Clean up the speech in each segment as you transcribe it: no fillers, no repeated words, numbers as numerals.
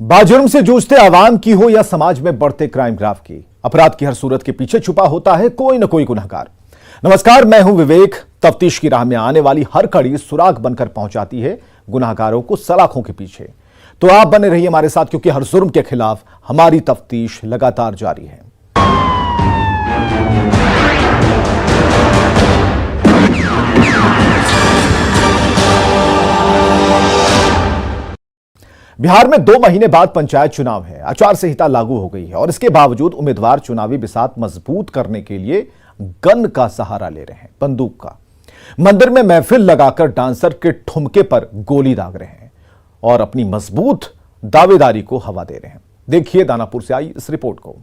बाजुर्म से जूझते आवाम की हो या समाज में बढ़ते क्राइम ग्राफ की, अपराध की हर सूरत के पीछे छुपा होता है कोई न कोई गुनहगार। नमस्कार, मैं हूं विवेक। तफ्तीश की राह में आने वाली हर कड़ी सुराग बनकर पहुंचाती है गुनहगारों को सलाखों के पीछे। तो आप बने रहिए हमारे साथ, क्योंकि हर जुर्म के खिलाफ हमारी तफ्तीश लगातार जारी है। बिहार में 2 महीने बाद पंचायत चुनाव है। आचार संहिता लागू हो गई है और इसके बावजूद उम्मीदवार चुनावी बिसात मजबूत करने के लिए गन का सहारा ले रहे हैं, बंदूक का। मंदिर में महफिल लगाकर डांसर के ठुमके पर गोली दाग रहे हैं और अपनी मजबूत दावेदारी को हवा दे रहे हैं। देखिए दानापुर से आई इस रिपोर्ट को।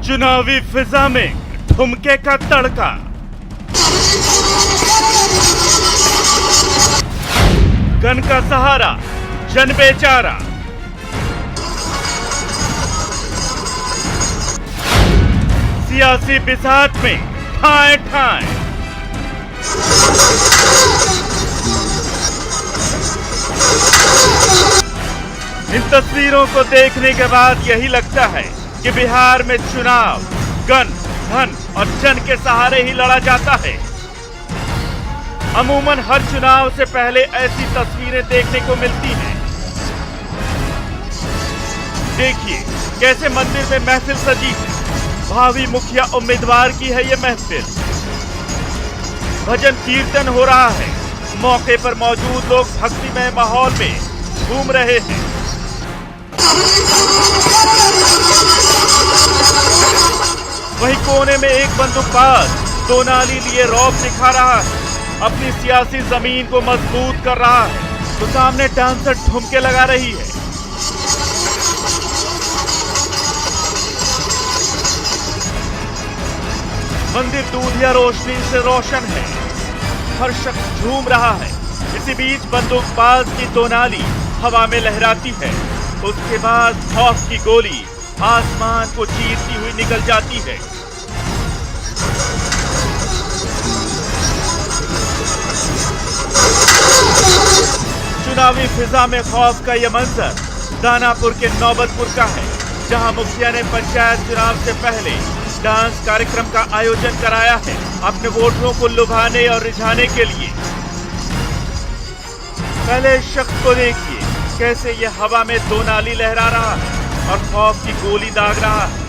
चुनावी फिजा में ठुमके का तड़का, गन का सहारा, जन बेचारा। सियासी बिसात में ठाए ठाए। इन तस्वीरों को देखने के बाद यही लगता है कि बिहार में चुनाव गन, धन और जन के सहारे ही लड़ा जाता है। अमूमन हर चुनाव से पहले ऐसी तस्वीरें देखने को मिलती हैं। देखिए कैसे मंदिर में महफिल सजी है। भावी मुखिया उम्मीदवार की है ये महफिल। भजन कीर्तन हो रहा है। मौके पर मौजूद लोग भक्तिमय माहौल में घूम रहे हैं। वहीं कोने में एक बंदूकबाज दो नाली लिए रौब दिखा रहा है, अपनी सियासी जमीन को मजबूत कर रहा है। तो सामने डांसर ठुमके लगा रही है। मंदिर दूधिया रोशनी से रोशन है। हर शख्स झूम रहा है। इसी बीच बंदूकबाज की दो नाली हवा में लहराती है। उसके बाद खौफ की गोली आसमान को चीरती हुई निकल जाती है। चुनावी फिजा में खौफ का यह मंजर दानापुर के नौबतपुर का है, जहां मुखिया ने पंचायत चुनाव से पहले डांस कार्यक्रम का आयोजन कराया है, अपने वोटरों को लुभाने और रिझाने के लिए। पहले इस शख्स को देखिए कैसे यह हवा में दो नाली लहरा रहा है और खौफ की गोली दाग रहा है।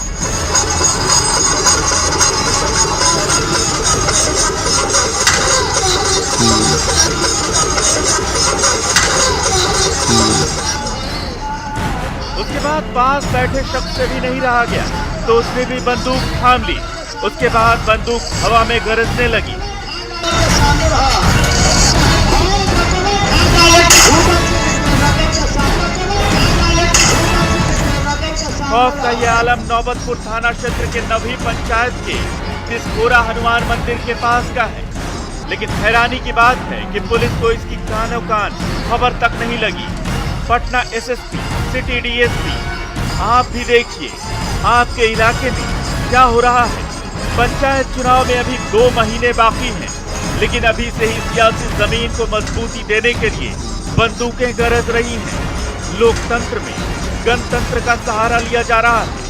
उसके बाद पास बैठे शख्स से भी नहीं रहा गया, तो उसने भी बंदूक थाम ली। उसके बाद बंदूक हवा में गरजने लगी। खौफ का यह आलम नौबतपुर थाना क्षेत्र के नवी पंचायत के तिसकोरा हनुमान मंदिर के पास का है। लेकिन हैरानी की बात है कि पुलिस को इसकी कानों कान खबर तक नहीं लगी। पटना एसएसपी, सिटी डीएसपी, आप भी देखिए आपके इलाके में क्या हो रहा है। पंचायत चुनाव में अभी 2 महीने बाकी हैं, लेकिन अभी से ही सियासी जमीन को मजबूती देने के लिए बंदूकें गरज रही हैं। लोकतंत्र में गणतंत्र का सहारा लिया जा रहा है।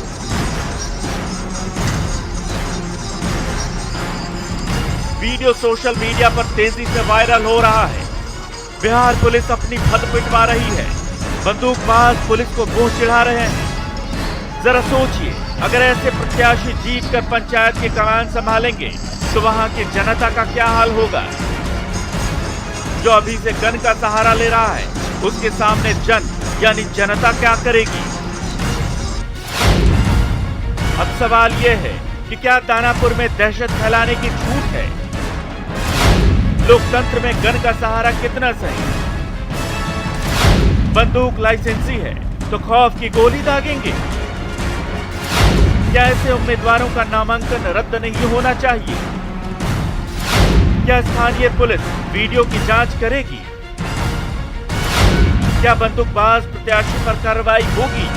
वीडियो सोशल मीडिया पर तेजी से वायरल हो रहा है। बिहार पुलिस अपनी हद पिटवा रही है। बंदूकबाज पुलिस को मुंह चिढ़ा रहे हैं। जरा सोचिए, अगर ऐसे प्रत्याशी जीत कर पंचायत की कमान संभालेंगे तो वहां की जनता का क्या हाल होगा। जो अभी से गन का सहारा ले रहा है, उसके सामने जन यानी जनता क्या करेगी। अब सवाल यह है कि क्या दानापुर में दहशत फैलाने की छूट है। लोकतंत्र में गन का सहारा कितना सही। बंदूक लाइसेंसी है तो खौफ की गोली दागेंगे। क्या ऐसे उम्मीदवारों का नामांकन रद्द नहीं होना चाहिए। क्या स्थानीय पुलिस वीडियो की जांच करेगी। क्या बंदूकबाज प्रत्याशी पर कार्रवाई होगी।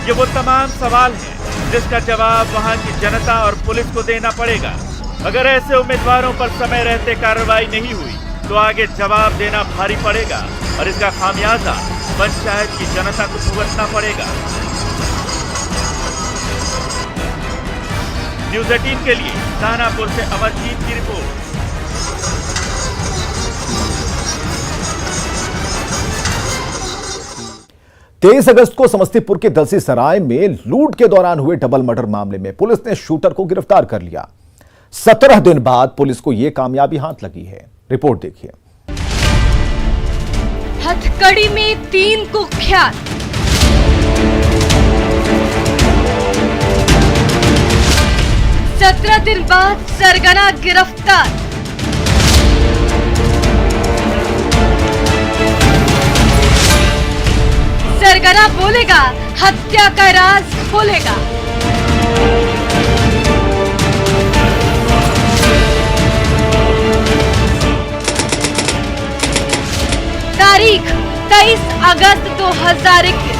ये वो तमाम सवाल हैं जिसका जवाब वहां की जनता और पुलिस को देना पड़ेगा। अगर ऐसे उम्मीदवारों पर समय रहते कार्रवाई नहीं हुई तो आगे जवाब देना भारी पड़ेगा और इसका खामियाजा पंचायत की जनता को भुगतना पड़ेगा। न्यूज़ 18 के लिए दानापुर से अमरजीत की रिपोर्ट। 23 अगस्त को समस्तीपुर के दलसीसराय में लूट के दौरान हुए डबल मर्डर मामले में पुलिस ने शूटर को गिरफ्तार कर लिया। 17 दिन बाद पुलिस को यह कामयाबी हाथ लगी है। रिपोर्ट देखिए। हथकड़ी में 3 कुख्यात, सत्रह दिन बाद सरगना गिरफ्तार। सरगना बोलेगा, हत्या का राज खोलेगा। तारीख 23 अगस्त 2021,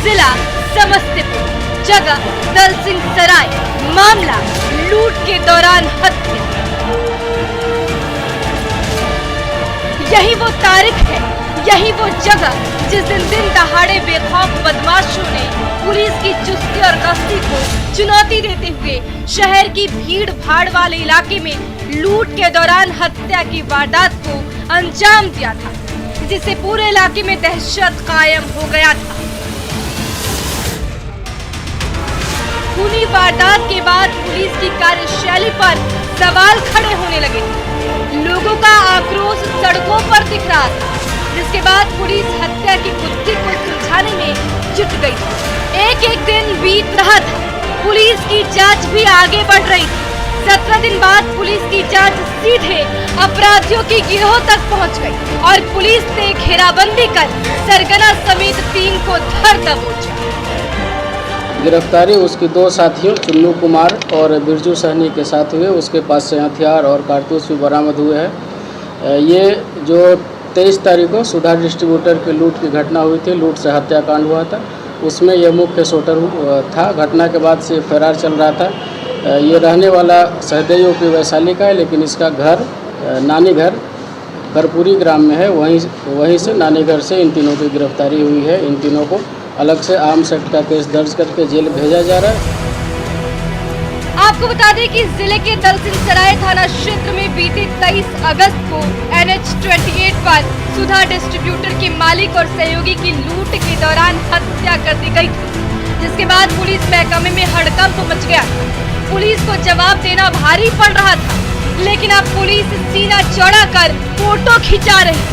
जिला समस्तीपुर, जगह दलसिंहसराय, मामला लूट के दौरान हत्या। यही वो तारीख है, यही वो जगह जिस दिन दहाड़े बेखौफ बदमाशों ने पुलिस की चुस्ती और गश्ती को चुनौती देते हुए शहर की भीड़ भाड़ वाले इलाके में लूट के दौरान हत्या की वारदात को अंजाम दिया था, जिससे पूरे इलाके में दहशत कायम हो गया था। खूनी वारदात के बाद पुलिस की कार्यशैली पर सवाल खड़े होने लगे। लोगों का आक्रोश सड़कों पर दिख रहा था, जिसके बाद पुलिस हत्या की गुत्थी को सुलझाने में जुट गई। एक एक दिन बीत रहा था, पुलिस की जांच भी आगे बढ़ रही थी। 17 दिन बाद पुलिस की जांच सीधे अपराधियों की गिरोह तक पहुंच गई और पुलिस ने घेराबंदी कर सरगना समेत 3 को धर दबोचा। गिरफ्तारी उसके 2 साथियों चुन्नू कुमार और बिरजू सहनी के साथ हुए। उसके पास से हथियार और कारतूस भी बरामद हुए हैं। ये जो 23 तारीख को सुधा डिस्ट्रीब्यूटर के लूट की घटना हुई थी, लूट से हत्याकांड हुआ था, उसमें यह मुख्य शूटर था। घटना के बाद से फरार चल रहा था। ये रहने वाला सहदेई यूपी वैशाली का है, लेकिन इसका घर नानी घर करपुरी ग्राम में है। वहीं से नानी घर से इन तीनों की गिरफ्तारी हुई है। इन तीनों को अलग से आर्म्स एक्ट का केस दर्ज करके जेल भेजा जा रहा है। आपको बता दें कि जिले के दलसिंहसराय थाना क्षेत्र में बीते 23 अगस्त को NH 28 पर सुधा डिस्ट्रीब्यूटर के मालिक और सहयोगी की लूट के दौरान हत्या कर दी गई थी, जिसके बाद पुलिस महकमे में हड़कंप मच गया। पुलिस को जवाब देना भारी पड़ रहा था, लेकिन अब पुलिस सीना चौड़ा कर फोटो खिंचा रही,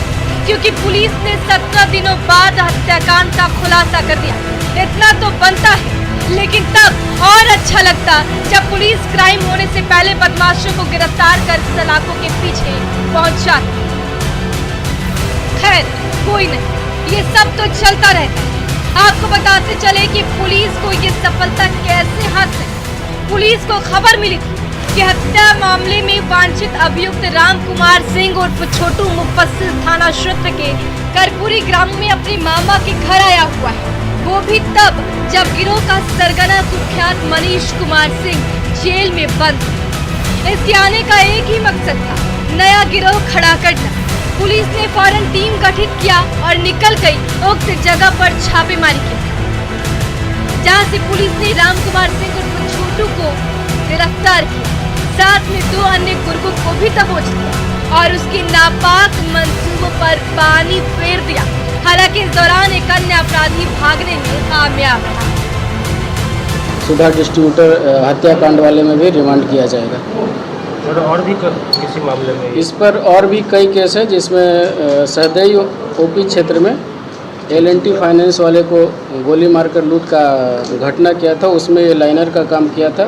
क्योंकि पुलिस ने 17 दिनों बाद हत्याकांड का खुलासा कर दिया। इतना तो बनता है, लेकिन तब और अच्छा लगता जब पुलिस क्राइम होने से पहले बदमाशों को गिरफ्तार कर सलाखों के पीछे पहुंचा। खैर कोई नहीं, ये सब तो चलता रहता है। आपको बताते चले कि पुलिस को ये सफलता कैसे हासिल। पुलिस को खबर मिली थी कि हत्या मामले में वांछित अभियुक्त राम कुमार सिंह उर्फ छोटू मुफस्सिल थाना क्षेत्र के करपुरी ग्राम में अपने मामा के घर आया हुआ है। वो भी तब जब गिरोह का सरगना कुख्यात मनीष कुमार सिंह जेल में बंद। इसके आने का एक ही मकसद था, नया गिरोह खड़ा करना। पुलिस ने फौरन टीम गठित किया और निकल गई उक्त जगह पर छापेमारी की, जहां से पुलिस ने राम कुमार सिंह उर्फ छोटू को गिरफ्तार किया। साथ में 2 अन्य गुर्गों को भी दबोच लिया और उसकी नापाक मंसूबों पर पानी फेर दिया। हालांकि इस दौरान एक अन्य अपराधी भागने में कामयाब रहा। सुधा डिस्ट्रीब्यूटर हत्याकांड वाले में भी रिमांड किया जाएगा। और भी किसी मामले में इस पर और भी कई केस है, जिसमें सहदेई ओपी क्षेत्र में L&T फाइनेंस वाले को गोली मारकर लूट का घटना किया था, उसमें ये लाइनर का काम किया था।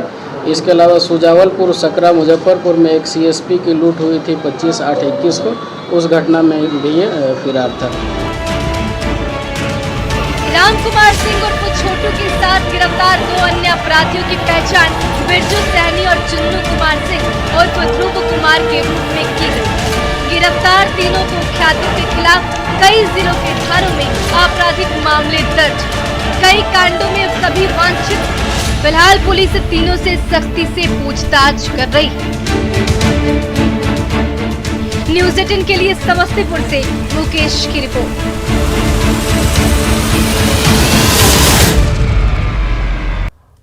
इसके अलावा सुजावलपुर सकरा मुजफ्फरपुर में एक CSP की लूट हुई थी 25/8/21 को, उस घटना में भी ये फिरार था। राम कुमार सिंह उर्फ छोटू के साथ गिरफ्तार 2 अन्य अपराधियों की पहचान बिरजू सहनी और चुन्नू कुमार सिंह उर्फ ध्रुव कुमार के रूप में की गई। गिरफ्तार तीनों कुख्यातों के खिलाफ कई जिलों के थानों में आपराधिक मामले दर्ज, कई कांडों में सभी वांछित। फिलहाल पुलिस तीनों से सख्ती से पूछताछ कर रही है। न्यूज 18 के लिए समस्तीपुर से मुकेश की रिपोर्ट।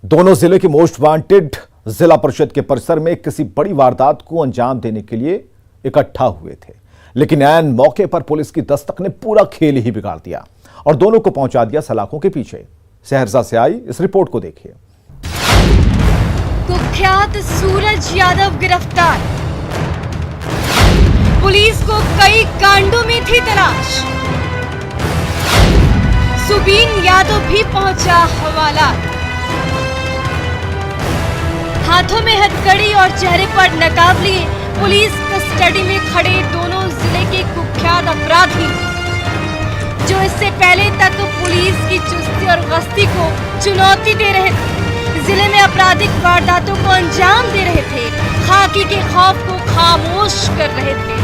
दोनों जिले के मोस्ट वांटेड जिला परिषद के परिसर में किसी बड़ी वारदात को अंजाम देने के लिए इकट्ठा हुए थे, लेकिन ऐन मौके पर पुलिस की दस्तक ने पूरा खेल ही बिगाड़ दिया और दोनों को पहुंचा दिया सलाखों के पीछे। सहरसा से आई इस रिपोर्ट को देखिए। कुख्यात सूरज यादव गिरफ्तार, पुलिस को कई कांडों में थी तलाश। सुबीन यादव भी पहुंचा हवालात, हाथों में हथकड़ी और चेहरे पर नकाब लिए पुलिस कस्टडी में खड़े दोनों जिले के कुख्यात अपराधी, जो इससे पहले तक पुलिस की चुस्ती और गश्ती को चुनौती दे रहे थे, जिले में आपराधिक वारदातों को अंजाम दे रहे थे, खाकी के खौफ को खामोश कर रहे थे।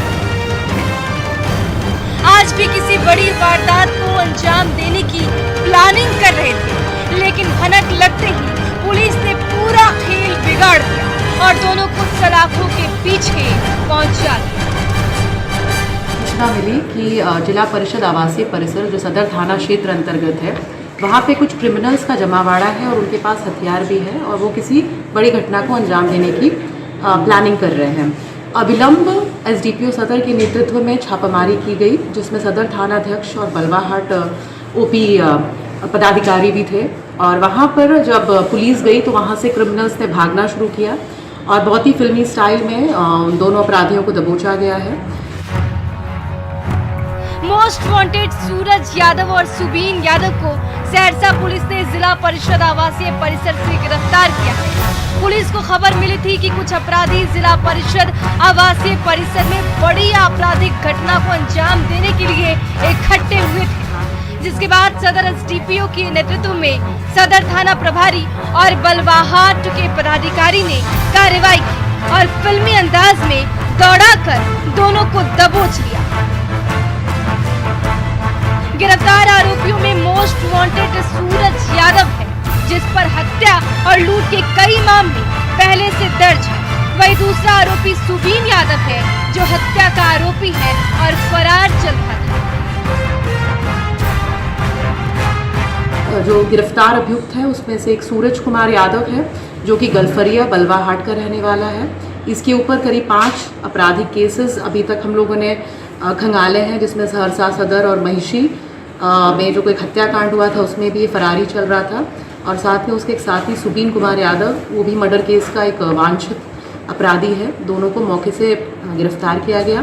आज भी किसी बड़ी वारदात को अंजाम देने की प्लानिंग कर रहे थे, लेकिन भनक लगते ही पुलिस ने पूरा खेल बिगाड़ दिया और दोनों को सलाखों के पीछे पहुंचा दिया। सूचना मिली कि जिला परिषद आवासीय परिसर जो सदर थाना क्षेत्र अंतर्गत है, वहाँ पे कुछ क्रिमिनल्स का जमावाड़ा है और उनके पास हथियार भी है और वो किसी बड़ी घटना को अंजाम देने की प्लानिंग कर रहे हैं। अविलंब एसडीपीओ सदर के नेतृत्व में छापामारी की गई, जिसमें सदर थानाध्यक्ष और बलवाहाट ओपी पदाधिकारी भी थे और वहाँ पर जब पुलिस गई तो वहाँ से क्रिमिनल्स ने भागना शुरू किया और बहुत ही फिल्मी स्टाइल में दोनों अपराधियों को दबोचा गया है। मोस्ट वांटेड सूरज यादव और सुबीन यादव को सहरसा पुलिस ने जिला परिषद आवासीय परिसर से गिरफ्तार किया। पुलिस को खबर मिली थी कि कुछ अपराधी जिला परिषद आवासीय परिसर में बड़ी आपराधिक घटना को अंजाम देने के लिए इकट्ठे हुए थे, जिसके बाद सदर एसडीपीओ के नेतृत्व में सदर थाना प्रभारी और बलवाहाट के पदाधिकारी ने कार्रवाई की और फिल्मी अंदाज में दौड़ाकर दोनों को दबोच लिया। गिरफ्तार आरोपियों में मोस्ट वांटेड सूरज यादव है, जिस पर हत्या और लूट के कई मामले पहले से दर्ज है। वही दूसरा आरोपी सुबीन यादव है, जो हत्या का आरोपी है और फरार चल रहा था। जो गिरफ्तार अभियुक्त है उसमें से एक सूरज कुमार यादव है, जो कि गलफरिया बलवाहाट का रहने वाला है। इसके ऊपर करीब 5 आपराधिक केसेस अभी तक हम लोगों ने खंगाले हैं, जिसमें सहरसा सदर और महिषी में जो कोई हत्याकांड हुआ था उसमें भी फरारी चल रहा था और साथ में उसके एक साथी सुबीन कुमार यादव, वो भी मर्डर केस का एक वांछित अपराधी है। दोनों को मौके से गिरफ्तार किया गया।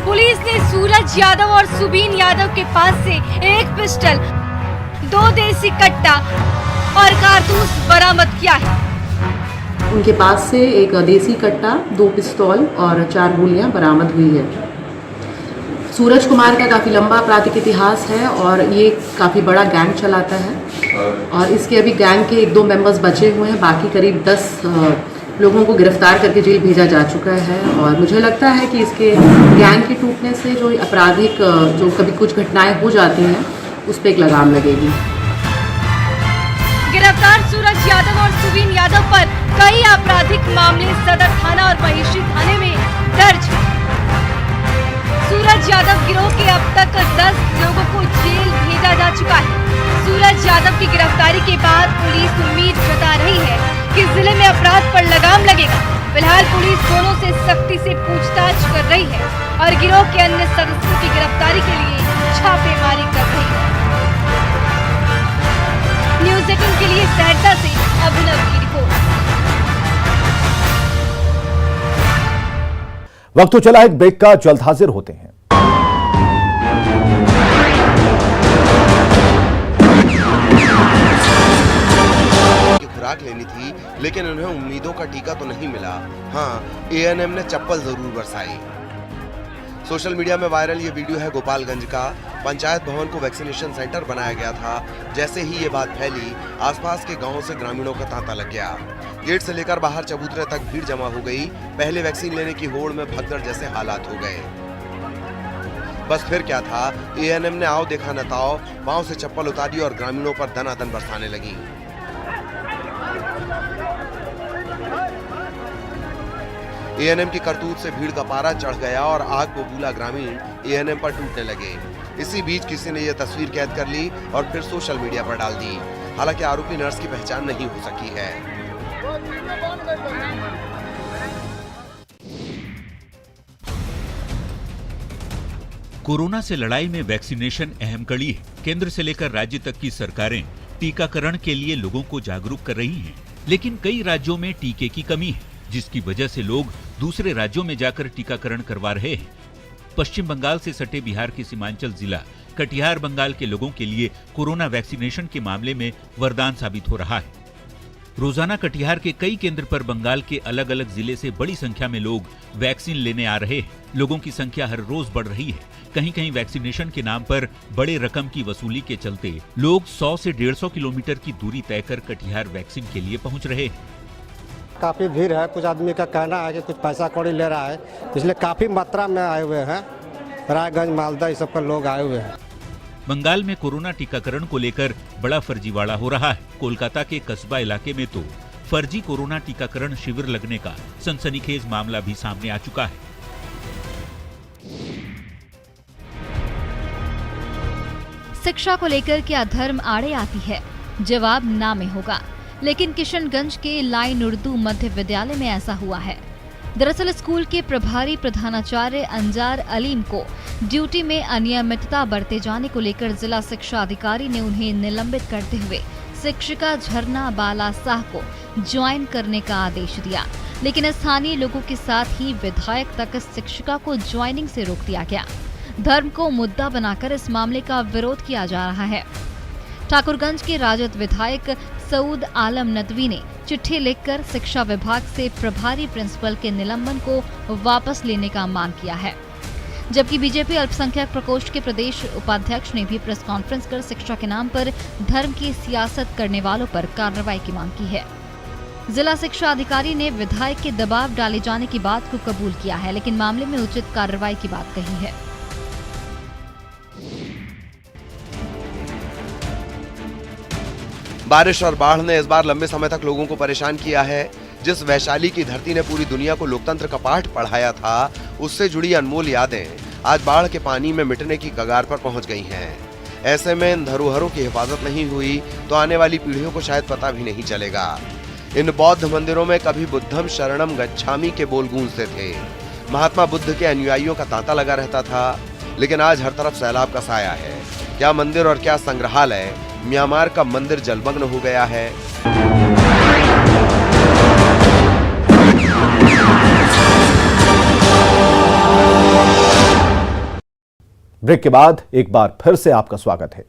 पुलिस ने सूरज यादव और सुबीन यादव के पास से एक पिस्टल, 2 देसी कट्टा और कारतूस बरामद किया है। उनके पास से एक देसी कट्टा, 2 पिस्तौल और 4 गोलियां बरामद हुई है। सूरज कुमार का काफ़ी लंबा आपराधिक इतिहास है और ये काफ़ी बड़ा गैंग चलाता है और इसके अभी गैंग के 1-2 मेंबर्स बचे हुए हैं। बाकी करीब 10 लोगों को गिरफ्तार करके जेल भेजा जा चुका है और मुझे लगता है कि इसके गैंग के टूटने से जो आपराधिक जो कभी कुछ घटनाएं हो जाती हैं उस पर एक लगाम लगेगी। गिरफ्तार सूरज यादव और सुबीन यादव पर कई आपराधिक मामले सदर थाना और महिषी थाने में दर्ज है। सूरज यादव गिरोह के अब तक 10 लोगों को जेल भेजा जा चुका है। सूरज यादव की गिरफ्तारी के बाद पुलिस उम्मीद जता रही है कि जिले में अपराध पर लगाम लगेगा। फिलहाल पुलिस दोनों से सख्ती से पूछताछ कर रही है और गिरोह के अन्य सदस्यों की गिरफ्तारी के लिए छापेमारी कर रही है। न्यूज 18 के लिए सहरसा से अभिनव की रिपोर्ट। वक्त तो चला एक ब्रेक का, जल्द हाजिर होते हैं। खुराक लेनी थी लेकिन उन्हें उम्मीदों का टीका तो नहीं मिला। हाँ, एएनएम ने चप्पल जरूर बरसाई। सोशल मीडिया में वायरल ये वीडियो है गोपालगंज का। पंचायत भवन को वैक्सीनेशन सेंटर बनाया गया था। जैसे ही ये बात फैली, आसपास के गांवों से ग्रामीणों का तांता लग गया। गेट से लेकर बाहर चबूतरे तक भीड़ जमा हो गई। पहले वैक्सीन लेने की होड़ में भगदड़ जैसे हालात हो गए। बस फिर क्या था, एएनएम ने आओ देखा न ताओ, पांव से चप्पल उतारी और ग्रामीणों पर दनादन बरसाने लगी। एएनएम की करतूत से भीड़ का पारा चढ़ गया और आग बबूला ग्रामीण एएनएम पर टूटने लगे। इसी बीच किसी ने यह तस्वीर कैद कर ली और फिर सोशल मीडिया पर डाल दी। हालांकि आरोपी नर्स की पहचान नहीं हो सकी है। कोरोना से लड़ाई में वैक्सीनेशन अहम कड़ी है। केंद्र से लेकर राज्य तक की सरकारें टीकाकरण के लिए लोगों को जागरूक कर रही हैं, लेकिन कई राज्यों में टीके की कमी है, जिसकी वजह से लोग दूसरे राज्यों में जाकर टीकाकरण करवा रहे हैं। पश्चिम बंगाल से सटे बिहार के सीमांचल जिला कटिहार बंगाल के लोगों के लिए कोरोना वैक्सीनेशन के मामले में वरदान साबित हो रहा है। रोजाना कटिहार के कई केंद्र पर बंगाल के अलग अलग जिले से बड़ी संख्या में लोग वैक्सीन लेने आ रहे हैं। लोगों की संख्या हर रोज बढ़ रही है। कहीं कहीं वैक्सीनेशन के नाम पर बड़े रकम की वसूली के चलते लोग 100 से 150 किलोमीटर की दूरी तय कर कटिहार वैक्सीन के लिए पहुंच रहे हैं। काफ़ी भीड़ है। कुछ आदमी का कहना है कि कुछ पैसा कौड़ी ले रहा है, इसलिए काफ़ी मात्रा में आए हुए हैं। रायगंज, मालदा, इस सब पर लोग आए हुए हैं। बंगाल में कोरोना टीकाकरण को लेकर बड़ा फर्जीवाड़ा हो रहा है। कोलकाता के कस्बा इलाके में तो फर्जी कोरोना टीकाकरण शिविर लगने का सनसनीखेज मामला भी सामने आ चुका है। शिक्षा को लेकर क्या धर्म आड़े आती है? जवाब ना में होगा। लेकिन किशनगंज के लाइन उर्दू मध्य विद्यालय में ऐसा हुआ है। दरअसल स्कूल के प्रभारी प्रधानाचार्य अंजार अलीम को ड्यूटी में अनियमितता बरते जाने को लेकर जिला शिक्षा अधिकारी ने उन्हें निलंबित करते हुए शिक्षिका झरना बाला शाह को ज्वाइन करने का आदेश दिया। लेकिन स्थानीय लोगों के साथ ही विधायक तक शिक्षिका को ज्वाइनिंग से रोक दिया गया। धर्म को मुद्दा बनाकर इस मामले का विरोध किया जा रहा है। ठाकुरगंज के राजद विधायक सऊद आलम नदवी ने चिट्ठी लिखकर शिक्षा विभाग से प्रभारी प्रिंसिपल के निलंबन को वापस लेने का मांग किया है। जबकि बीजेपी अल्पसंख्यक प्रकोष्ठ के प्रदेश उपाध्यक्ष ने भी प्रेस कॉन्फ्रेंस कर शिक्षा के नाम पर धर्म की सियासत करने वालों पर कार्रवाई की मांग की है। जिला शिक्षा अधिकारी ने विधायक के दबाव डाले जाने की बात को कबूल किया है, लेकिन मामले में उचित कार्रवाई की बात कही है। बारिश और बाढ़ ने इस बार लंबे समय तक लोगों को परेशान किया है। जिस वैशाली की धरती ने पूरी दुनिया को लोकतंत्र का पाठ पढ़ाया था, उससे जुड़ी अनमोल यादें आज बाढ़ के पानी में मिटने की कगार पर पहुंच गई हैं। ऐसे में इन धरोहरों की हिफाजत नहीं हुई तो आने वाली पीढ़ियों को शायद पता भी नहीं चलेगा। इन बौद्ध मंदिरों में कभी बुद्धम शरणम गच्छामि के बोल गूंजते थे। महात्मा बुद्ध के अनुयायियों का तांता लगा रहता था, लेकिन आज हर तरफ सैलाब का साया है। क्या मंदिर और क्या संग्रहालय, म्यांमार का मंदिर जलमग्न हो गया है। ब्रेक के बाद एक बार फिर से आपका स्वागत है।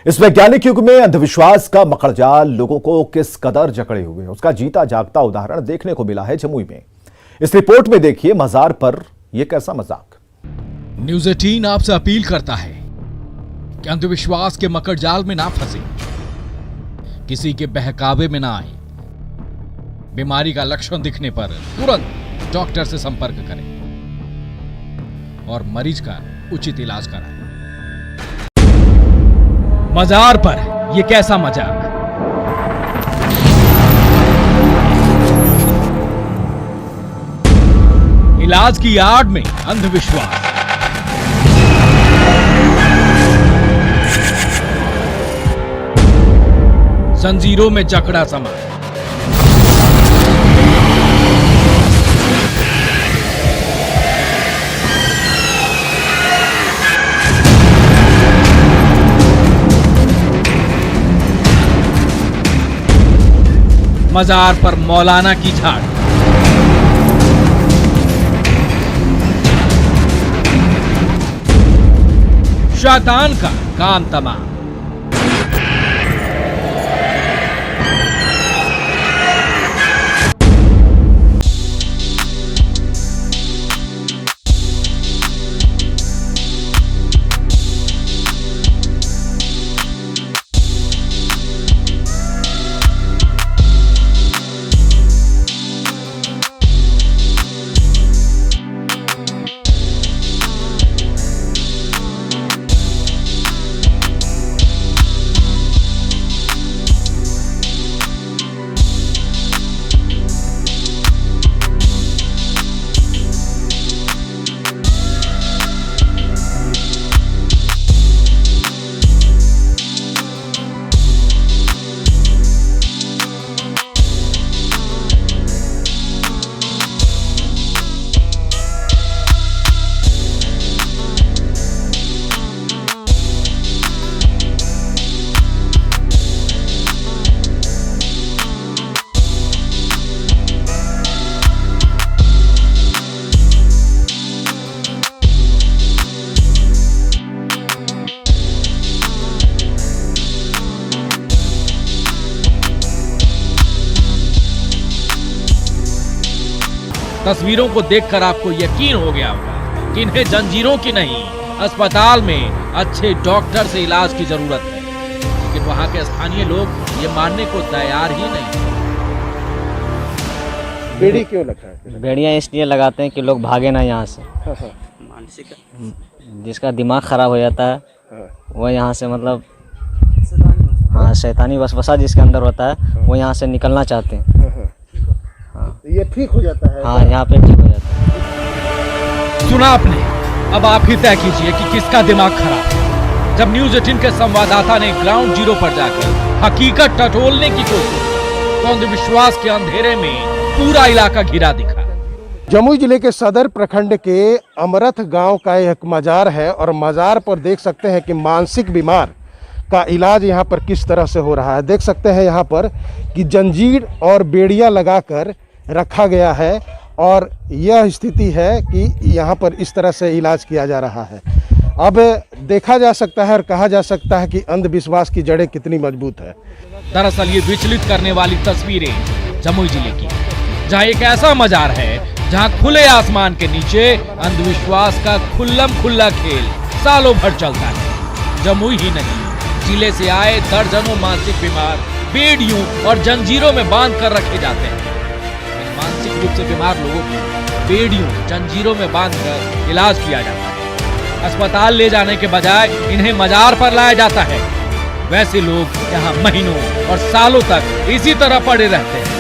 इस वैज्ञानिक युग में अंधविश्वास का मकड़जाल लोगों को किस कदर जकड़े हुए, उसका जीता जागता उदाहरण देखने को मिला है जमुई में। इस रिपोर्ट में देखिए मजार पर यह कैसा मजाक। न्यूज़ 18 आपसे अपील करता है कि अंधविश्वास के मकड़जाल में ना फंसे, किसी के बहकावे में ना आए। बीमारी का लक्षण दिखने पर तुरंत डॉक्टर से संपर्क करें और मरीज का उचित इलाज कराएं। मजार पर यह कैसा मजाक। इलाज की आड़ में अंधविश्वास। जंजीरों में जकड़ा समाज। मजार पर मौलाना की झाड़। शैतान का काम तमाम। तस्वीरों को देखकर आपको यकीन हो गया होगा कि इन्हें जंजीरों की नहीं, अस्पताल में अच्छे डॉक्टर से इलाज की जरूरत है। लेकिन वहां के स्थानीय लोग ये मानने को तैयार ही नहीं। बेड़ी क्यों लगा है? बेड़ियाँ इसलिए लगाते हैं कि लोग भागे ना यहाँ से। मानसिक जिसका दिमाग खराब हो जाता है वो यहाँ से मतलब हाँ शैतानी वसवसा जिसके अंदर होता है वो यहाँ से निकलना चाहते हैं। ये ठीक हो जाता है? हाँ यहाँ पे ठीक हो जाता है। सुना आपने, अब आप ही तय कीजिए कि किसका दिमाग खराब है। जब न्यूज 18 के संवाददाता ने ग्राउंड जीरो पर जाकर हकीकत टटोलने की कोशिश की, तो अंधविश्वास के अंधेरे में पूरा इलाका घिरा दिखा। जमुई जिले के सदर प्रखंड के अमरथ गांव का एक मजार है और मजार पर देख सकते हैं कि मानसिक बीमार का इलाज यहाँ पर किस तरह से हो रहा है। देख सकते हैं यहाँ पर कि जंजीर और बेड़ियाँ लगाकर रखा गया है और यह स्थिति है कि यहाँ पर इस तरह से इलाज किया जा रहा है। अब देखा जा सकता है और कहा जा सकता है कि अंधविश्वास की जड़ें कितनी मजबूत है। दरअसल ये विचलित करने वाली तस्वीरें जमुई जिले की, जहाँ एक ऐसा मजार है जहाँ खुले आसमान के नीचे अंधविश्वास का खुल्लम खुल्ला खेल सालों भर चलता है। जमुई ही नहीं, जिले से आए दर्जनों मानसिक बीमार बेड़ियों और जंजीरों में बांध कर रखे जाते हैं। इन मानसिक रूप से बीमार लोगों को बेड़ियों जंजीरों में बांध कर इलाज किया जाता है। अस्पताल ले जाने के बजाय इन्हें मजार पर लाया जाता है। वैसे लोग यहाँ महीनों और सालों तक इसी तरह पड़े रहते हैं।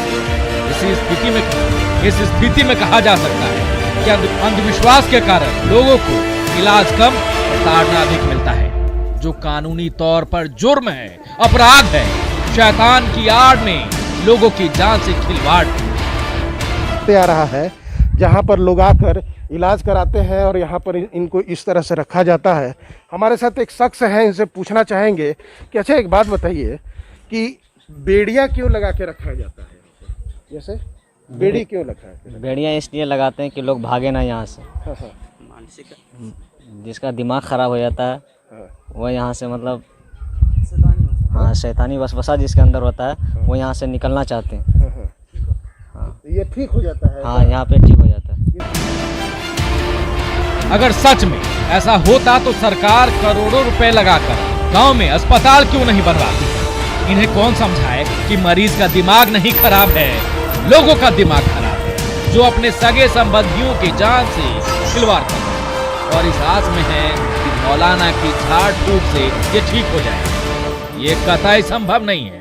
इस स्थिति में कहा जा सकता है कि अंधविश्वास के कारण लोगों को इलाज कम और ताड़ना अधिक मिलता है। जो कानूनी तौर पर जुर्म है, अपराध है, शैतान की आड़ में लोगों की जान से खिलवाड़ आ रहा है, जहां पर लोग आकर इलाज कराते हैं और यहाँ पर इनको इस तरह से रखा जाता है। हमारे साथ एक शख्स है, इनसे पूछना चाहेंगे कि अच्छा एक बात बताइए कि बेड़ियाँ क्यों लगा के रखा जाता है? जैसे बेड़ी क्यों लगा है? बेड़ियाँ इसलिए लगाते हैं कि लोग भागे ना यहाँ से। मानसिक जिसका दिमाग खराब हो जाता है वो यहाँ से मतलब हाँ शैतानी वसवसा जिसके अंदर होता है वो यहाँ से निकलना चाहते हैं। ये ठीक हो जाता है? हाँ यहाँ पे ठीक हो जाता है। अगर सच में ऐसा होता तो सरकार करोड़ों रुपए लगाकर गांव में अस्पताल क्यों नहीं बनवाती? इन्हें कौन समझाए कि मरीज का दिमाग नहीं खराब है, लोगों का दिमाग खराब है, जो अपने सगे संबंधियों की जान से खिलवाड़ करते हैं और इस आस में है कि मौलाना की झाड़ फूक से ये ठीक हो जाए। ये कतई संभव नहीं है।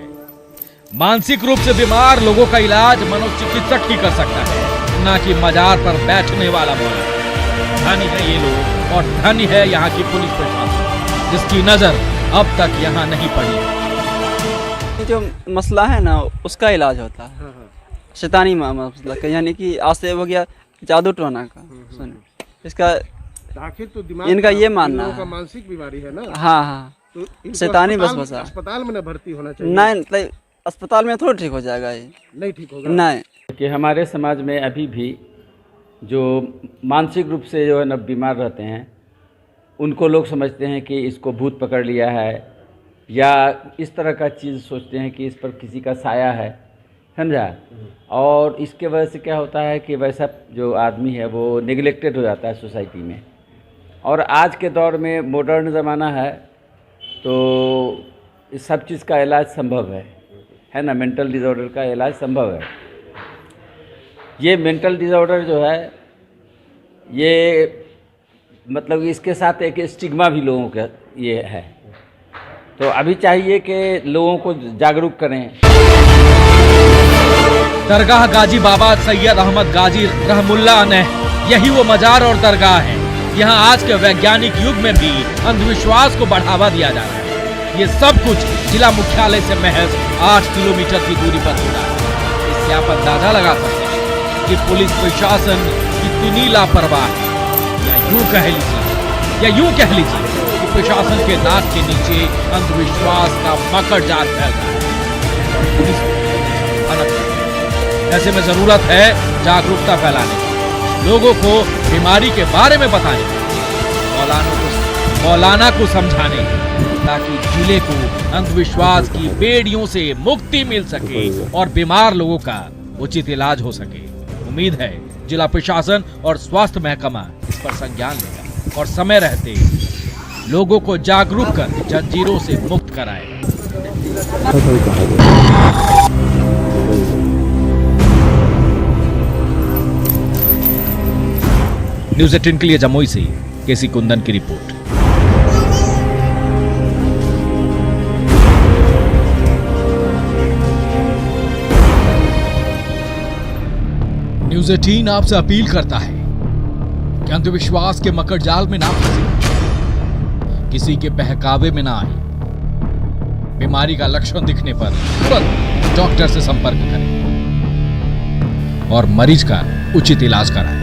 मानसिक रूप से बीमार लोगों का इलाज मनोचिकित्सक ही कर सकता है, ना कि मजार पर बैठने वाला मौलाना। धनी है ये लोग और धनी है यहाँ की पुलिस प्रशासन, जिसकी नजर अब तक यहाँ नहीं पड़ी। जो मसला है ना उसका इलाज होता है, शैतानी मसला का, यानी कि आज से हो गया जादू टोना का। सुनो इसका आखिर तो दिमाग इनका ये मानना है मानसिक बीमारी है ना। हाँ हाँ, तो शैतानी वसवसा। अस्पताल में न भर्ती होना चाहिए? नहीं, अस्पताल में थोड़ा ठीक हो जाएगा ये, नहीं ठीक होगा। नहीं कि हमारे समाज में अभी भी जो मानसिक रूप से जो है ना बीमार रहते हैं, उनको लोग समझते हैं कि इसको भूत पकड़ लिया है या इस तरह का चीज़ सोचते हैं कि इस पर किसी का साया है, समझा। और इसके वजह से क्या होता है कि वैसा जो आदमी है वो निगलेक्टेड हो जाता है सोसाइटी में। और आज के दौर में मॉडर्न ज़माना है तो इस सब चीज़ का इलाज संभव है ना। मेंटल डिसऑर्डर का इलाज संभव है। ये मेंटल डिसऑर्डर जो है ये मतलब इसके साथ एक स्टिग्मा भी लोगों का ये है। तो अभी चाहिए कि लोगों को जागरूक करें। दरगाह गाजी बाबा सैयद अहमद गाजी रहमुल्लाह ने, यही वो मजार और दरगाह है। यहाँ आज के वैज्ञानिक युग में भी अंधविश्वास को बढ़ावा दिया जा रहा है। ये सब कुछ जिला मुख्यालय से महज 8 किलोमीटर की दूरी पर होता है। इससे आप अंदाजा लगा सकते हैं कि पुलिस प्रशासन कितनी लापरवाह है। या यूं कह लीजिए कि प्रशासन के नाक के नीचे अंधविश्वास का मकर जाल फैल रहा है। पुलिस ऐसे में जरूरत है जागरूकता फैलाने की, लोगों को बीमारी के बारे में बताने की, मौलाना को समझाने की, ताकि जिले को अंधविश्वास की बेड़ियों से मुक्ति मिल सके और बीमार लोगों का उचित इलाज हो सके। उम्मीद है जिला प्रशासन और स्वास्थ्य महकमा इस पर संज्ञान लेगा और समय रहते लोगों को जागरूक कर जंजीरों से मुक्त कराएगा। न्यूज़ 18 के लिए जमुई से केसी कुंदन की रिपोर्ट। न्यूज़ 18 आपसे अपील करता है कि अंधविश्वास के मकर जाल में ना फंसे, किसी के बहकावे में ना आए, बीमारी का लक्षण दिखने पर तुरंत डॉक्टर से संपर्क करें और मरीज का उचित इलाज कराएं।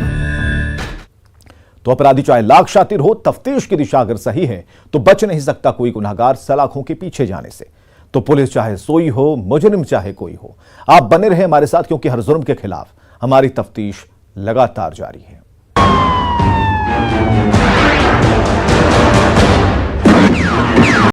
तो अपराधी चाहे लाख शातिर हो, तफ्तीश की दिशा अगर सही है तो बच नहीं सकता कोई गुनहगार सलाखों के पीछे जाने से। तो पुलिस चाहे सोई हो, मुजरिम चाहे कोई हो, आप बने रहे हमारे साथ, क्योंकि हर जुर्म के खिलाफ हमारी तफ्तीश लगातार जारी है।